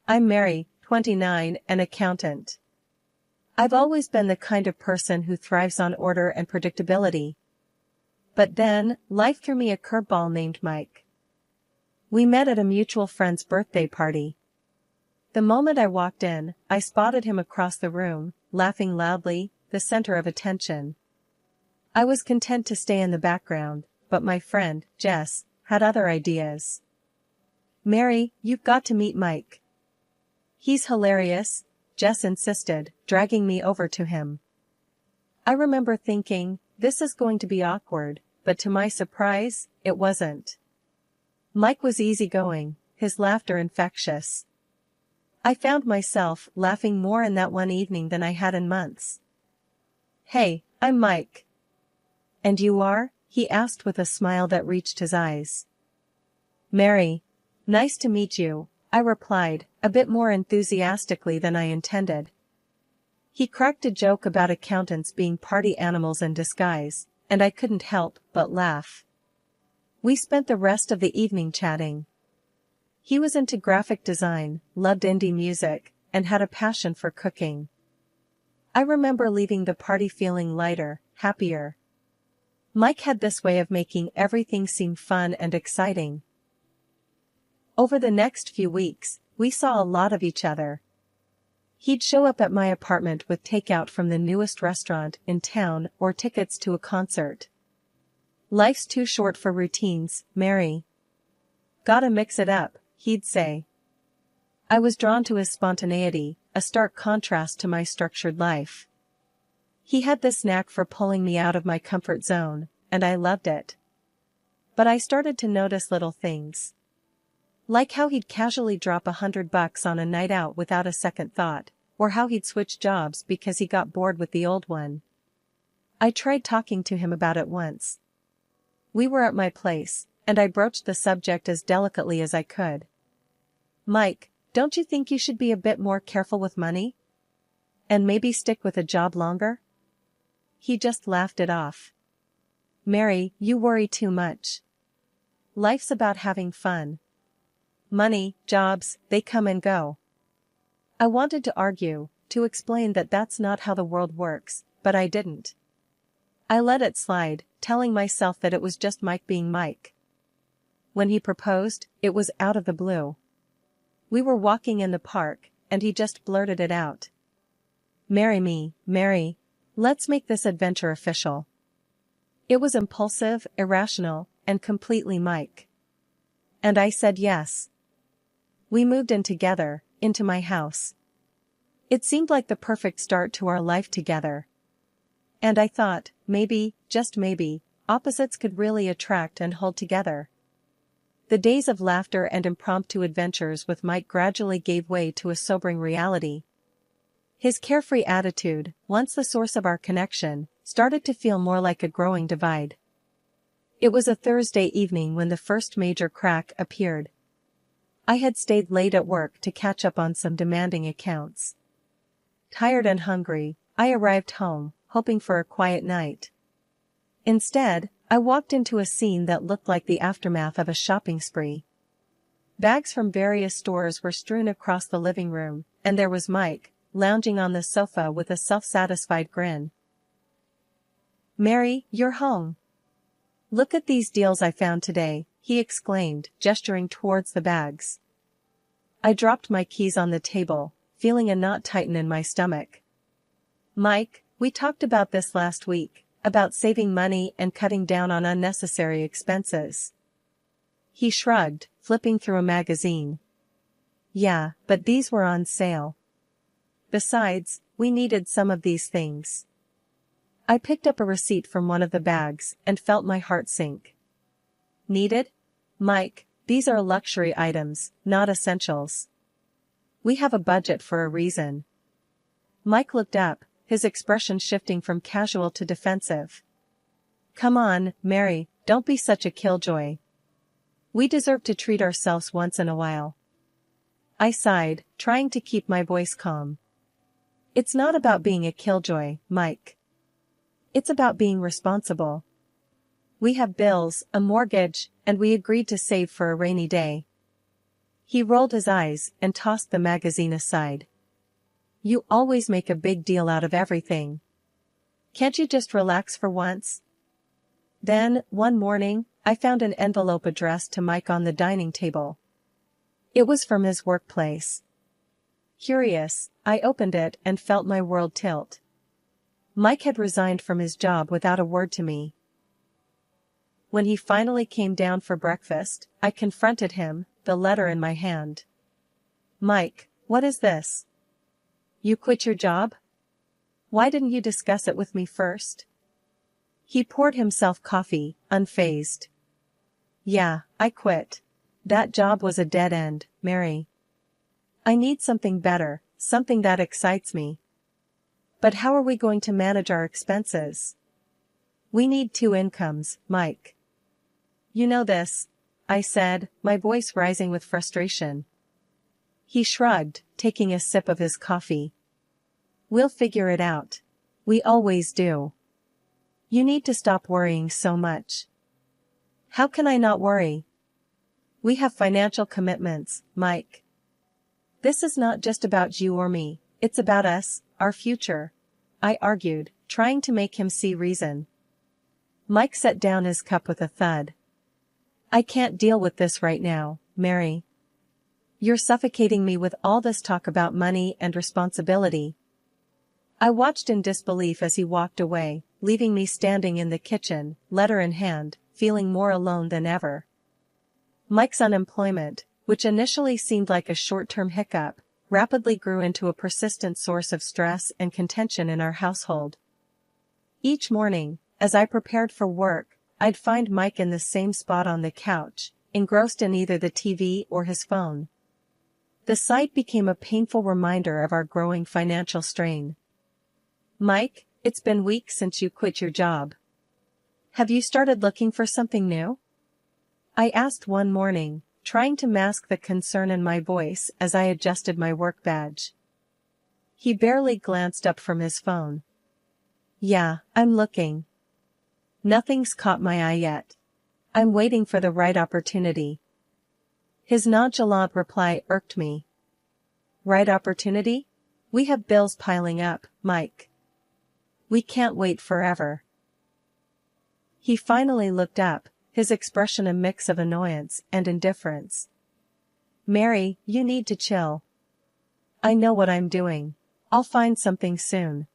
I'm Mary, 29, an accountant. I've always been the kind of person who thrives on order and predictability. But then, life threw me a curveball named Mike. We met at a mutual friend's birthday party. The moment I walked in, I spotted him across the room, laughing loudly, the center of attention. I was content to stay in the background, but my friend, Jess, had other ideas. "Mary, you've got to meet Mike. He's hilarious," Jess insisted, dragging me over to him. I remember thinking, this is going to be awkward, but to my surprise, it wasn't. Mike was easygoing, his laughter infectious. I found myself laughing more in that one evening than I had in months. "Hey, I'm Mike." "And you are?" he asked with a smile that reached his eyes. "Mary. Nice to meet you," I replied, a bit more enthusiastically than I intended. He cracked a joke about accountants being party animals in disguise, and I couldn't help but laugh. We spent the rest of the evening chatting. He was into graphic design, loved indie music, and had a passion for cooking. I remember leaving the party feeling lighter, happier. Mike had this way of making everything seem fun and exciting. Over the next few weeks, we saw a lot of each other. He'd show up at my apartment with takeout from the newest restaurant in town or tickets to a concert. "Life's too short for routines, Mary. Gotta mix it up," he'd say. I was drawn to his spontaneity, a stark contrast to my structured life. He had this knack for pulling me out of my comfort zone, and I loved it. But I started to notice little things. Like how he'd casually drop $100 on a night out without a second thought, or how he'd switch jobs because he got bored with the old one. I tried talking to him about it once. We were at my place, and I broached the subject as delicately as I could. "Mike, don't you think you should be a bit more careful with money? And maybe stick with a job longer?" He just laughed it off. "Mary, you worry too much. Life's about having fun. Money, jobs, they come and go." I wanted to argue, to explain that that's not how the world works, but I didn't. I let it slide, telling myself that it was just Mike being Mike. When he proposed, it was out of the blue. We were walking in the park, and he just blurted it out. "Marry me, Mary. Let's make this adventure official." It was impulsive, irrational, and completely Mike. And I said yes. We moved in together, into my house. It seemed like the perfect start to our life together. And I thought, maybe, just maybe, opposites could really attract and hold together. The days of laughter and impromptu adventures with Mike gradually gave way to a sobering reality. His carefree attitude, once the source of our connection, started to feel more like a growing divide. It was a Thursday evening when the first major crack appeared. I had stayed late at work to catch up on some demanding accounts. Tired and hungry, I arrived home, hoping for a quiet night. Instead, I walked into a scene that looked like the aftermath of a shopping spree. Bags from various stores were strewn across the living room, and there was Mike, lounging on the sofa with a self-satisfied grin. "Mary, you're home. Look at these deals I found today," he exclaimed, gesturing towards the bags. I dropped my keys on the table, feeling a knot tighten in my stomach. "Mike, we talked about this last week, about saving money and cutting down on unnecessary expenses." He shrugged, flipping through a magazine. "Yeah, but these were on sale. Besides, we needed some of these things." I picked up a receipt from one of the bags and felt my heart sink. "Needed? Mike, these are luxury items, not essentials. We have a budget for a reason." Mike looked up, his expression shifting from casual to defensive. "Come on, Mary, don't be such a killjoy. We deserve to treat ourselves once in a while." I sighed, trying to keep my voice calm. "It's not about being a killjoy, Mike. It's about being responsible. We have bills, a mortgage, and we agreed to save for a rainy day." He rolled his eyes and tossed the magazine aside. You always make a big deal out of everything. Can't you just relax for once? Then, one morning, I found an envelope addressed to Mike on the dining table. It was from his workplace. Curious, I opened it and felt my world tilt. Mike had resigned from his job without a word to me. When he finally came down for breakfast, I confronted him, the letter in my hand. Mike, what is this? You quit your job? Why didn't you discuss it with me first? He poured himself coffee, unfazed. Yeah, I quit. That job was a dead end, Mary. I need something better, something that excites me. But how are we going to manage our expenses? We need 2 incomes, Mike. You know this, I said, my voice rising with frustration. He shrugged, taking a sip of his coffee. We'll figure it out. We always do. You need to stop worrying so much. How can I not worry? We have financial commitments, Mike. This is not just about you or me, it's about us, our future, I argued, trying to make him see reason. Mike set down his cup with a thud. I can't deal with this right now, Mary. You're suffocating me with all this talk about money and responsibility. I watched in disbelief as he walked away, leaving me standing in the kitchen, letter in hand, feeling more alone than ever. Mike's unemployment, which initially seemed like a short-term hiccup, rapidly grew into a persistent source of stress and contention in our household. Each morning, as I prepared for work, I'd find Mike in the same spot on the couch, engrossed in either the TV or his phone. The sight became a painful reminder of our growing financial strain. Mike, it's been weeks since you quit your job. Have you started looking for something new? I asked one morning, trying to mask the concern in my voice as I adjusted my work badge. He barely glanced up from his phone. Yeah, I'm looking. Nothing's caught my eye yet. I'm waiting for the right opportunity. His nonchalant reply irked me. Right opportunity? We have bills piling up, Mike. We can't wait forever. He finally looked up, his expression a mix of annoyance and indifference. Mary, you need to chill. I know what I'm doing. I'll find something soon.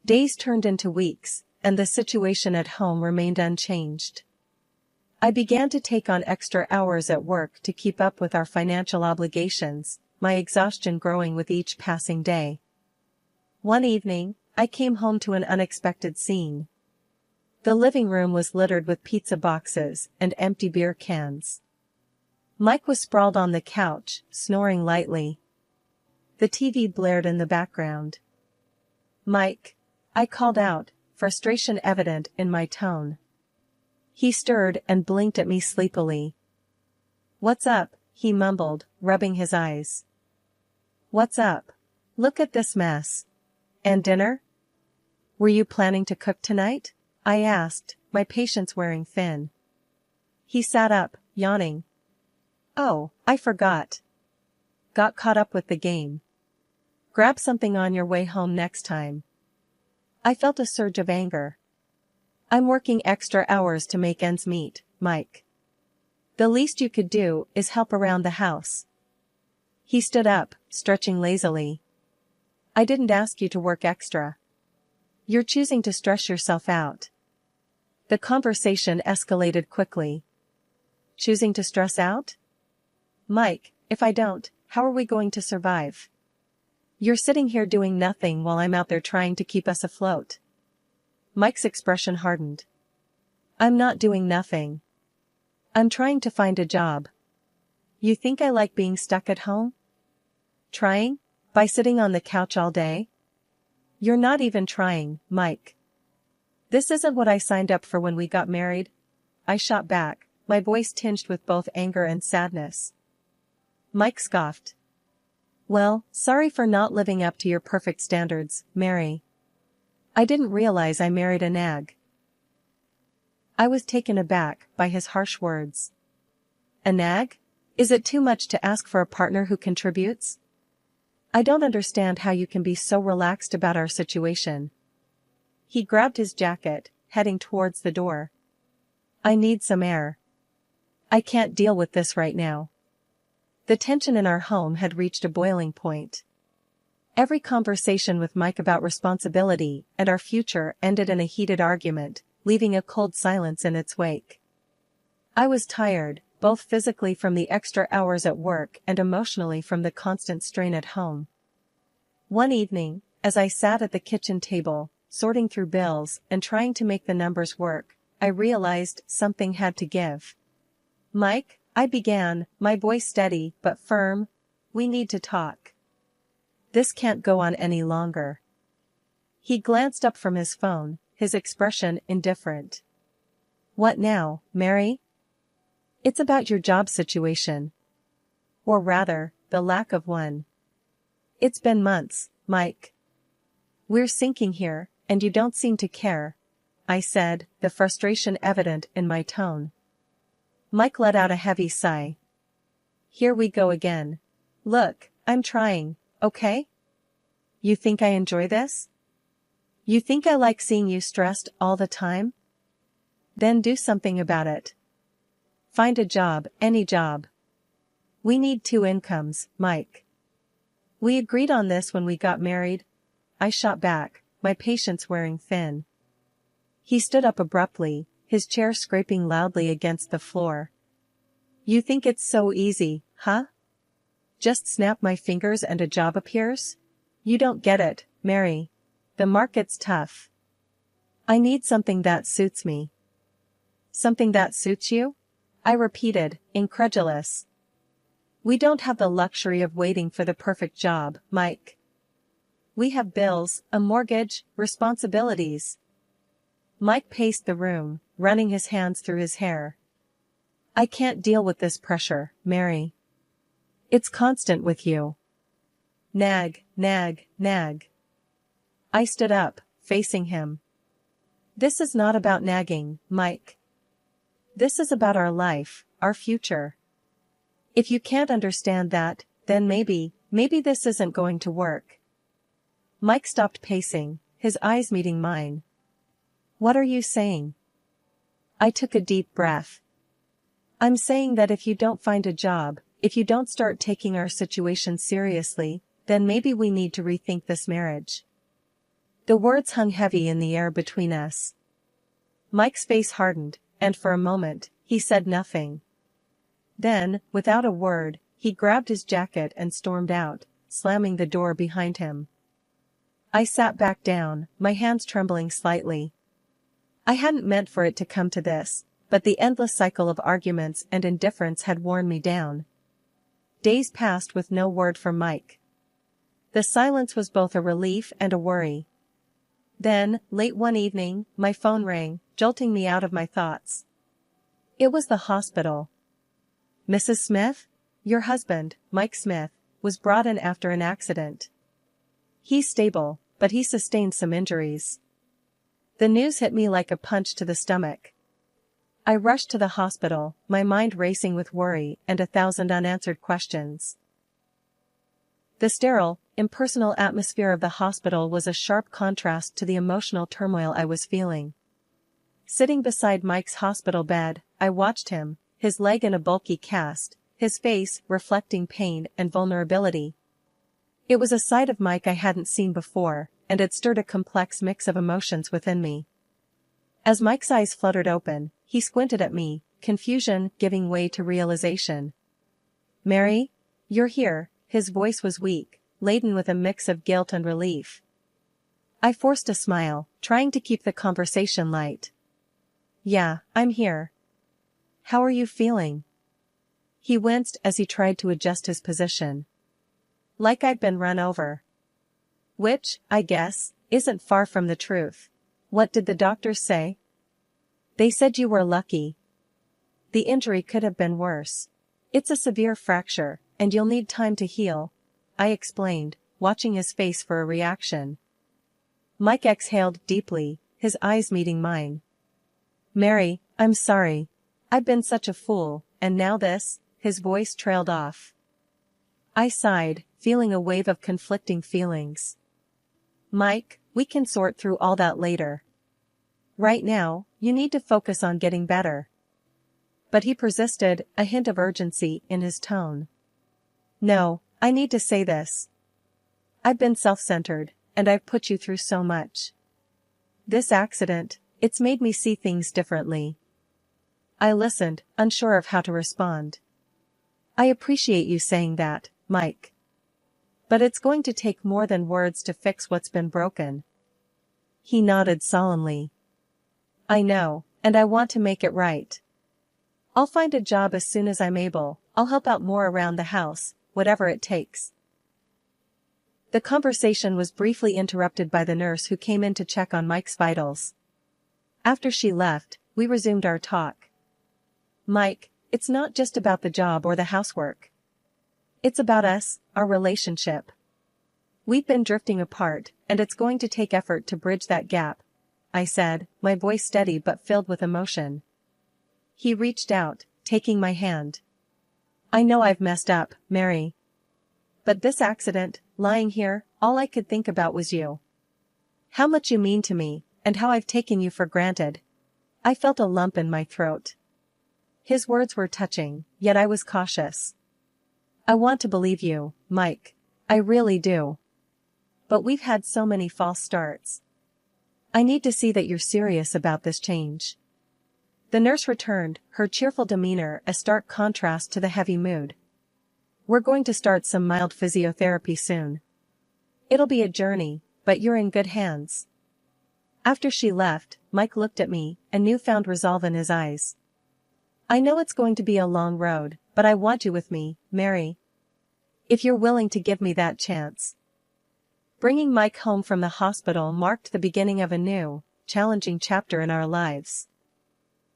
Days turned into weeks, and the situation at home remained unchanged. I began to take on extra hours at work to keep up with our financial obligations, my exhaustion growing with each passing day. One evening, I came home to an unexpected scene. The living room was littered with pizza boxes and empty beer cans. Mike was sprawled on the couch, snoring lightly. The TV blared in the background. Mike, I called out, frustration evident in my tone. He stirred and blinked at me sleepily. What's up? He mumbled, rubbing his eyes. What's up? Look at this mess. And dinner? Were you planning to cook tonight? I asked, my patience wearing thin. He sat up, yawning. Oh, I forgot. Got caught up with the game. Grab something on your way home next time. I felt a surge of anger. I'm working extra hours to make ends meet, Mike. The least you could do is help around the house. He stood up, stretching lazily. I didn't ask you to work extra. You're choosing to stress yourself out. The conversation escalated quickly. Choosing to stress out? Mike, if I don't, how are we going to survive? You're sitting here doing nothing while I'm out there trying to keep us afloat. Mike's expression hardened. I'm not doing nothing. I'm trying to find a job. You think I like being stuck at home? Trying? By sitting on the couch all day? You're not even trying, Mike. This isn't what I signed up for when we got married. I shot back, my voice tinged with both anger and sadness. Mike scoffed. Well, sorry for not living up to your perfect standards, Mary. I didn't realize I married a nag. I was taken aback by his harsh words. A nag? Is it too much to ask for a partner who contributes? I don't understand how you can be so relaxed about our situation. He grabbed his jacket, heading towards the door. I need some air. I can't deal with this right now. The tension in our home had reached a boiling point. Every conversation with Mike about responsibility and our future ended in a heated argument, leaving a cold silence in its wake. I was tired, both physically from the extra hours at work and emotionally from the constant strain at home. One evening, as I sat at the kitchen table, sorting through bills and trying to make the numbers work, I realized something had to give. Mike, I began, my voice steady but firm, we need to talk. This can't go on any longer. He glanced up from his phone, his expression indifferent. What now, Mary? It's about your job situation. Or rather, the lack of one. It's been months, Mike. We're sinking here, and you don't seem to care, I said, the frustration evident in my tone. Mike let out a heavy sigh. Here we go again. Look, I'm trying, okay? You think I enjoy this? You think I like seeing you stressed all the time? Then do something about it. Find a job, any job. We need 2 incomes, Mike. We agreed on this when we got married. I shot back, my patience wearing thin. He stood up abruptly, his chair scraping loudly against the floor. You think it's so easy, huh? Just snap my fingers and a job appears? You don't get it, Mary. The market's tough. I need something that suits me. Something that suits you? I repeated, incredulous. We don't have the luxury of waiting for the perfect job, Mike. We have bills, a mortgage, responsibilities. Mike paced the room, running his hands through his hair. I can't deal with this pressure, Mary. It's constant with you. Nag, nag, nag. I stood up, facing him. This is not about nagging, Mike. This is about our life, our future. If you can't understand that, then maybe this isn't going to work. Mike stopped pacing, his eyes meeting mine. What are you saying? I took a deep breath. I'm saying that if you don't find a job, if you don't start taking our situation seriously, then maybe we need to rethink this marriage. The words hung heavy in the air between us. Mike's face hardened, and for a moment, he said nothing. Then, without a word, he grabbed his jacket and stormed out, slamming the door behind him. I sat back down, my hands trembling slightly. I hadn't meant for it to come to this, but the endless cycle of arguments and indifference had worn me down. Days passed with no word from Mike. The silence was both a relief and a worry. Then, late one evening, my phone rang, jolting me out of my thoughts. It was the hospital. Mrs. Smith? Your husband, Mike Smith, was brought in after an accident. He's stable, but he sustained some injuries. The news hit me like a punch to the stomach. I rushed to the hospital, my mind racing with worry and 1,000 unanswered questions. The sterile, impersonal atmosphere of the hospital was a sharp contrast to the emotional turmoil I was feeling. Sitting beside Mike's hospital bed, I watched him, his leg in a bulky cast, his face reflecting pain and vulnerability. It was a side of Mike I hadn't seen before, and it stirred a complex mix of emotions within me. As Mike's eyes fluttered open, he squinted at me, confusion giving way to realization. Mary? You're here, his voice was weak, laden with a mix of guilt and relief. I forced a smile, trying to keep the conversation light. Yeah, I'm here. How are you feeling? He winced as he tried to adjust his position. Like I'd been run over. Which, I guess, isn't far from the truth. What did the doctors say? They said you were lucky. The injury could have been worse. It's a severe fracture, and you'll need time to heal, I explained, watching his face for a reaction. Mike exhaled deeply, his eyes meeting mine. Mary, I'm sorry. I've been such a fool, and now this, his voice trailed off. I sighed, feeling a wave of conflicting feelings. Mike, we can sort through all that later. Right now, you need to focus on getting better. But he persisted, a hint of urgency in his tone. No, I need to say this. I've been self-centered, and I've put you through so much. This accident, it's made me see things differently. I listened, unsure of how to respond. I appreciate you saying that, Mike. But it's going to take more than words to fix what's been broken. He nodded solemnly. I know, and I want to make it right. I'll find a job as soon as I'm able, I'll help out more around the house, whatever it takes. The conversation was briefly interrupted by the nurse who came in to check on Mike's vitals. After she left, we resumed our talk. Mike, it's not just about the job or the housework. It's about us, our relationship. We've been drifting apart, and it's going to take effort to bridge that gap, I said, my voice steady but filled with emotion. He reached out, taking my hand. I know I've messed up, Mary. But this accident, lying here, all I could think about was you. How much you mean to me, and how I've taken you for granted. I felt a lump in my throat. His words were touching, yet I was cautious. I want to believe you, Mike. I really do. But we've had so many false starts. I need to see that you're serious about this change. The nurse returned, her cheerful demeanor a stark contrast to the heavy mood. We're going to start some mild physiotherapy soon. It'll be a journey, but you're in good hands. After she left, Mike looked at me, a newfound resolve in his eyes. I know it's going to be a long road, but I want you with me, Mary. If you're willing to give me that chance. Bringing Mike home from the hospital marked the beginning of a new, challenging chapter in our lives.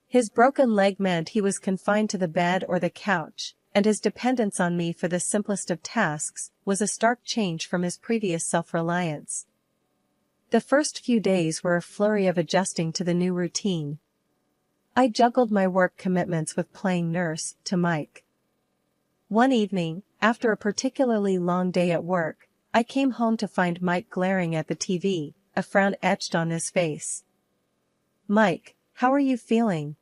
His broken leg meant he was confined to the bed or the couch, and his dependence on me for the simplest of tasks was a stark change from his previous self-reliance. The first few days were a flurry of adjusting to the new routine. I juggled my work commitments with playing nurse to Mike. One evening, after a particularly long day at work, I came home to find Mike glaring at the TV, a frown etched on his face. Mike, how are you feeling?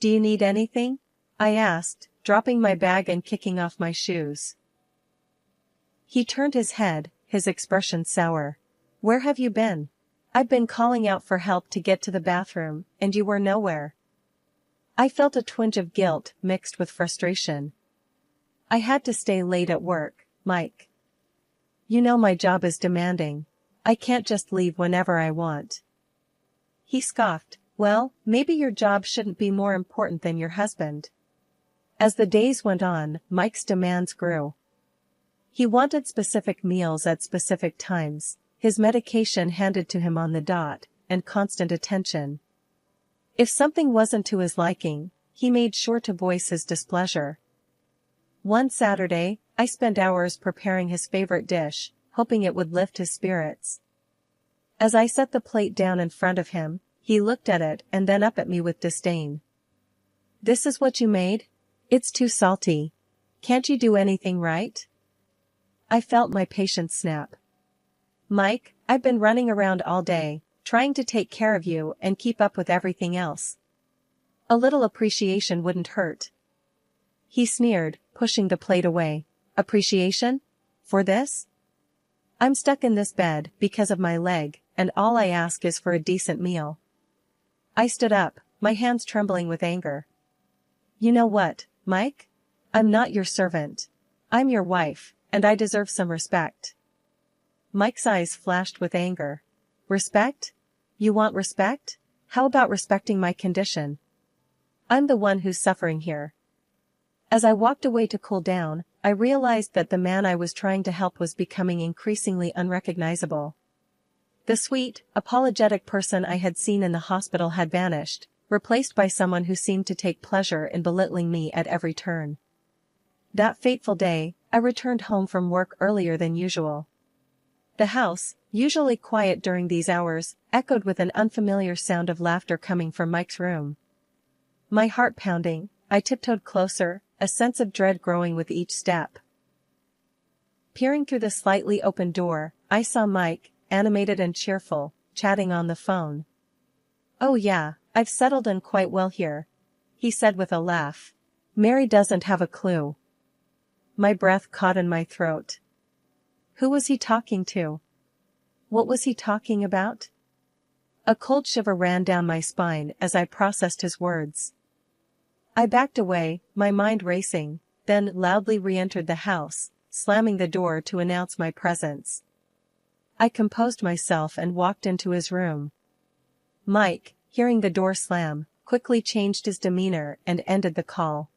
Do you need anything? I asked, dropping my bag and kicking off my shoes. He turned his head, his expression sour. Where have you been? I've been calling out for help to get to the bathroom, and you were nowhere. I felt a twinge of guilt mixed with frustration. I had to stay late at work, Mike. You know my job is demanding. I can't just leave whenever I want. He scoffed. Well, maybe your job shouldn't be more important than your husband. As the days went on, Mike's demands grew. He wanted specific meals at specific times, his medication handed to him on the dot, and constant attention. If something wasn't to his liking, he made sure to voice his displeasure. One Saturday, I spent hours preparing his favorite dish, hoping it would lift his spirits. As I set the plate down in front of him, he looked at it and then up at me with disdain. This is what you made? It's too salty. Can't you do anything right? I felt my patience snap. Mike, I've been running around all day, trying to take care of you and keep up with everything else. A little appreciation wouldn't hurt. He sneered, pushing the plate away. Appreciation? For this? I'm stuck in this bed because of my leg, and all I ask is for a decent meal. I stood up, my hands trembling with anger. You know what, Mike? I'm not your servant. I'm your wife, and I deserve some respect. Mike's eyes flashed with anger. Respect? You want respect? How about respecting my condition? I'm the one who's suffering here. As I walked away to cool down, I realized that the man I was trying to help was becoming increasingly unrecognizable. The sweet, apologetic person I had seen in the hospital had vanished, replaced by someone who seemed to take pleasure in belittling me at every turn. That fateful day, I returned home from work earlier than usual. The house, usually quiet during these hours, echoed with an unfamiliar sound of laughter coming from Mike's room. My heart pounding, I tiptoed closer, a sense of dread growing with each step. Peering through the slightly open door, I saw Mike, animated and cheerful, chatting on the phone. "Oh yeah, I've settled in quite well here," he said with a laugh. "Mary doesn't have a clue." My breath caught in my throat. Who was he talking to? What was he talking about? A cold shiver ran down my spine as I processed his words. I backed away, my mind racing, then loudly re-entered the house, slamming the door to announce my presence. I composed myself and walked into his room. Mike, hearing the door slam, quickly changed his demeanor and ended the call.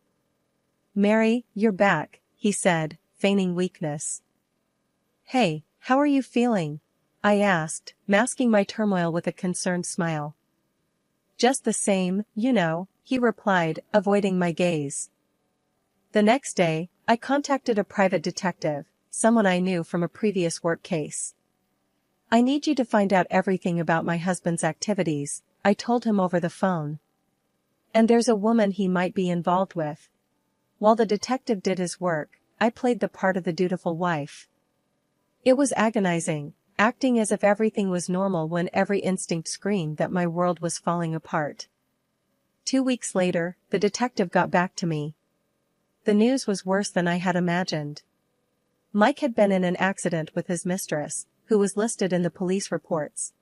"Mary, you're back," he said, feigning weakness. "Hey, how are you feeling?" I asked, masking my turmoil with a concerned smile. "Just the same, you know," he replied, avoiding my gaze. The next day, I contacted a private detective, someone I knew from a previous work case. "I need you to find out everything about my husband's activities," I told him over the phone. "And there's a woman he might be involved with." While the detective did his work, I played the part of the dutiful wife. It was agonizing, acting as if everything was normal when every instinct screamed that my world was falling apart. 2 weeks later, the detective got back to me. The news was worse than I had imagined. Mike had been in an accident with his mistress, who was listed in the police reports.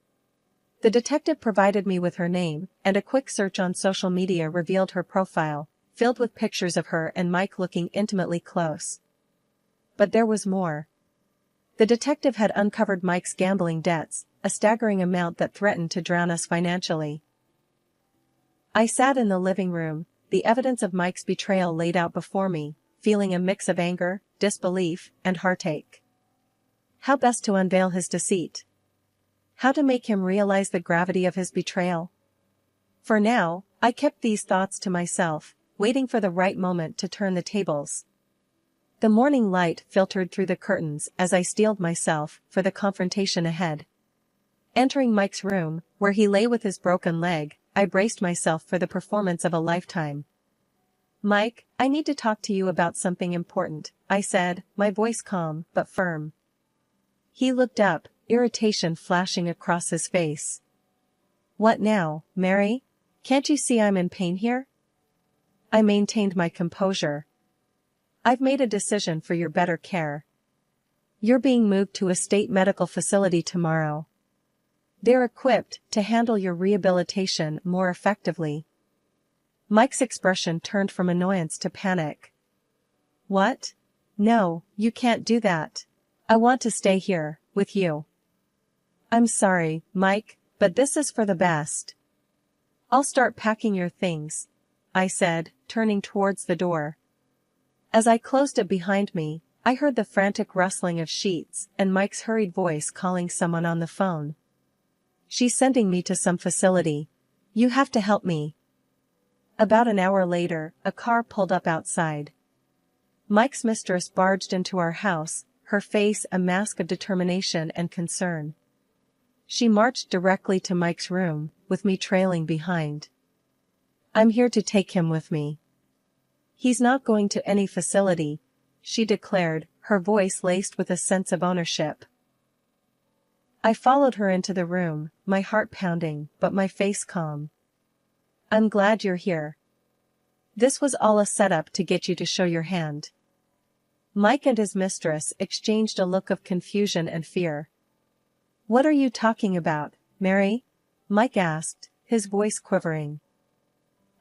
The detective provided me with her name, and a quick search on social media revealed her profile, filled with pictures of her and Mike looking intimately close. But there was more. The detective had uncovered Mike's gambling debts, a staggering amount that threatened to drown us financially. I sat in the living room, the evidence of Mike's betrayal laid out before me, feeling a mix of anger, disbelief, and heartache. How best to unveil his deceit? How to make him realize the gravity of his betrayal? For now, I kept these thoughts to myself, waiting for the right moment to turn the tables. The morning light filtered through the curtains as I steeled myself for the confrontation ahead. Entering Mike's room, where he lay with his broken leg, I braced myself for the performance of a lifetime. "Mike, I need to talk to you about something important," I said, my voice calm but firm. He looked up, irritation flashing across his face. "What now, Mary? Can't you see I'm in pain here?" I maintained my composure. "I've made a decision for your better care. You're being moved to a state medical facility tomorrow. They're equipped to handle your rehabilitation more effectively." Mike's expression turned from annoyance to panic. "What? No, you can't do that. I want to stay here, with you." "I'm sorry, Mike, but this is for the best." "I'll start packing your things," I said, turning towards the door. As I closed it behind me, I heard the frantic rustling of sheets and Mike's hurried voice calling someone on the phone. "She's sending me to some facility. You have to help me." About an hour later, a car pulled up outside. Mike's mistress barged into our house, her face a mask of determination and concern. She marched directly to Mike's room, with me trailing behind. "I'm here to take him with me." "He's not going to any facility," she declared, her voice laced with a sense of ownership. I followed her into the room, my heart pounding, but my face calm. "I'm glad you're here. This was all a setup to get you to show your hand." Mike and his mistress exchanged a look of confusion and fear. "What are you talking about, Mary?" Mike asked, his voice quivering.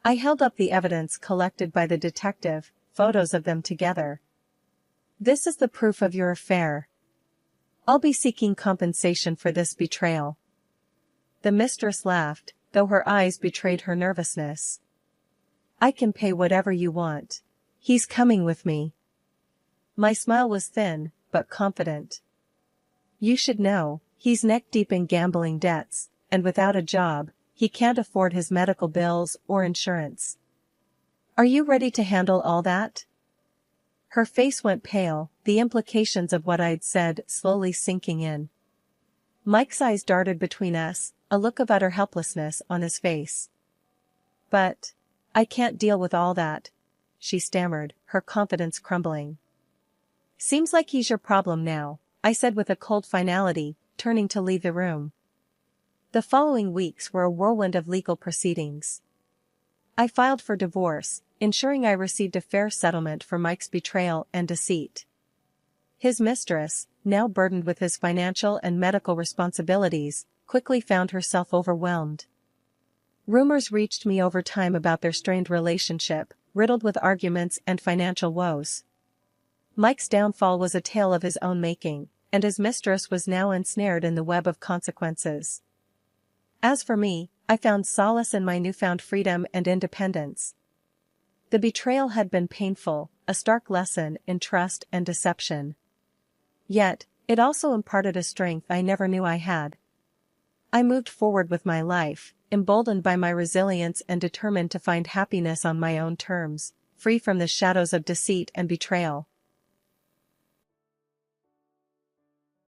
I held up the evidence collected by the detective, photos of them together. "This is the proof of your affair. I'll be seeking compensation for this betrayal." The mistress laughed, though her eyes betrayed her nervousness. "I can pay whatever you want. He's coming with me." My smile was thin, but confident. "You should know, he's neck-deep in gambling debts, and without a job, he can't afford his medical bills or insurance. Are you ready to handle all that?" Her face went pale, the implications of what I'd said slowly sinking in. Mike's eyes darted between us, a look of utter helplessness on his face. "But I can't deal with all that," she stammered, her confidence crumbling. Seems like he's your problem now, I said with a cold finality, turning to leave the room. The following weeks were a whirlwind of legal proceedings. I filed for divorce, ensuring I received a fair settlement for Mike's betrayal and deceit. His mistress, now burdened with his financial and medical responsibilities, quickly found herself overwhelmed. Rumors reached me over time about their strained relationship, riddled with arguments and financial woes. Mike's downfall was a tale of his own making, and his mistress was now ensnared in the web of consequences. As for me, I found solace in my newfound freedom and independence. The betrayal had been painful, a stark lesson in trust and deception. Yet, it also imparted a strength I never knew I had. I moved forward with my life, emboldened by my resilience and determined to find happiness on my own terms, free from the shadows of deceit and betrayal.